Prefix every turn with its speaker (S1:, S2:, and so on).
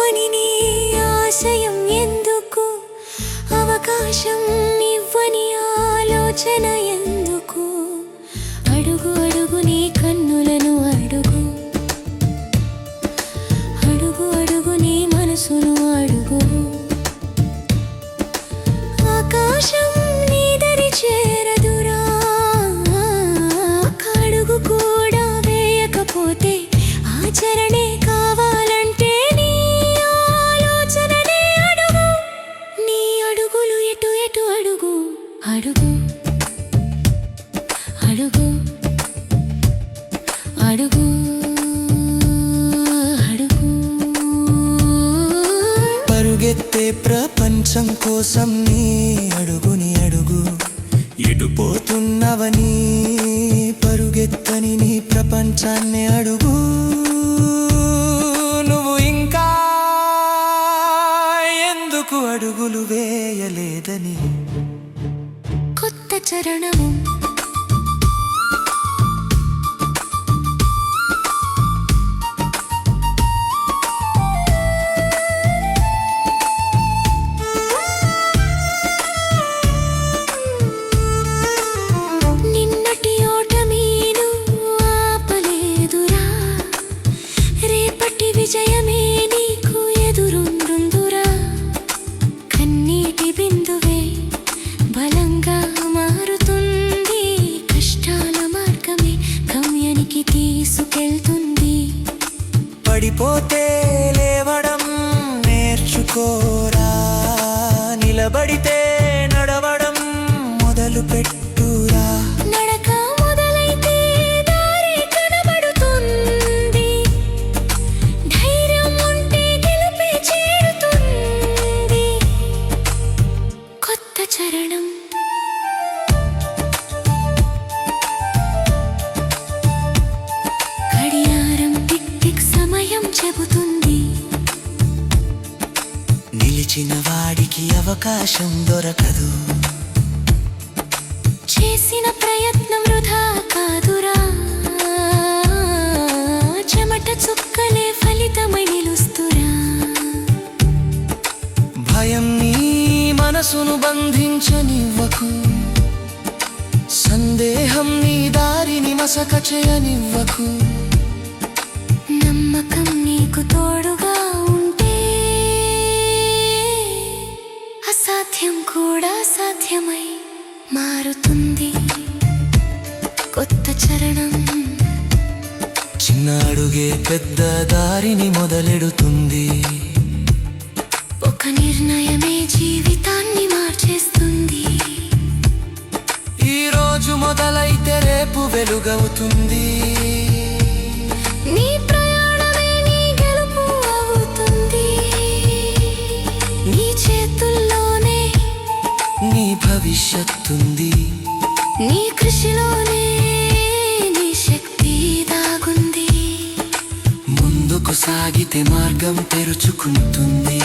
S1: ఇవ్వని నీ ఆశయం ఎందుకు, అవకాశం ఇవ్వని ఆలోచన ఎందుకు? అడుగు అడుగు నీ కన్నులను అడుగు, అడుగు అడుగు నీ మనసును అడుగు. ఆకాశం నీ దరి చేరదురా, అడుగు కూడా వేయకపోతే ఆచరణే కావాలంటే నీ ఆలోచననే అడుగు. నీ అడుగులు ఎటు ఎటు అడుగు, అడుగు అడుగు అడుగు అడుగు.
S2: పరుగెత్తే ప్రపంచం కోసం నీ అడుగుని అడుగు. ఎటుపోతున్నవని పరుగెత్తని నీ ప్రపంచాన్ని అడుగు. నువ్వు ఇంకా ఎందుకు అడుగులు వేయలేదని
S1: కొత్త చరణము విజయమే నీకు ఎదురుందురా. కన్నీటి బిందువే బలంగా మారుతుంది, కష్టాల మార్గమే గమ్యానికి తీసుకెళ్తుంది.
S2: పడిపోతే లేవడం నేర్చుకోరా, నిలబడితే నడవడం మొదలు పెట్టురా.
S1: నడక మొదలైతే దారి కనబడుతుంది, ధైర్యం ఉంటే గెలుపే చేరుతుంది. కొత్త చరణం గడియారం టిక్ టిక్ సమయం చెబుతుంది.
S2: నిలిచిన వాడికి అవకాశం దొరకదు,
S1: చేసిన ప్రయత్నం వృధా కాదురా. చెమట చుక్కలే ఫలితమై నిలుస్తురా.
S2: భయం నీ మనసును బంధించనివ్వకు, సందేహం నీ దారిని మసక చేయనివ్వకు.
S1: నమ్మకం నీకు తోడుగా ఉంటే అసాధ్యం కూడా సాధ్యమై మారుతుంది. కొత్త చరణం
S2: చిన్న అడుగే పెద్ద దారిని మొదలెడుతుంది.
S1: ఒక నిర్ణయమే జీవితాన్ని మార్చేస్తుంది.
S2: ఈ రోజు మొదలైతే రేపు వెలుగవుతుంది.
S1: నీ ప్రయాణమే నీ గెలుపు అవుతుంది. నీ చేతుల్లోనే
S2: నీ భవిష్యత్తుంది.
S1: నీ కృషిలోనే నీ శక్తి దాగుంది.
S2: ముందుకు సాగితే మార్గం తెరుచుకుంటుంది.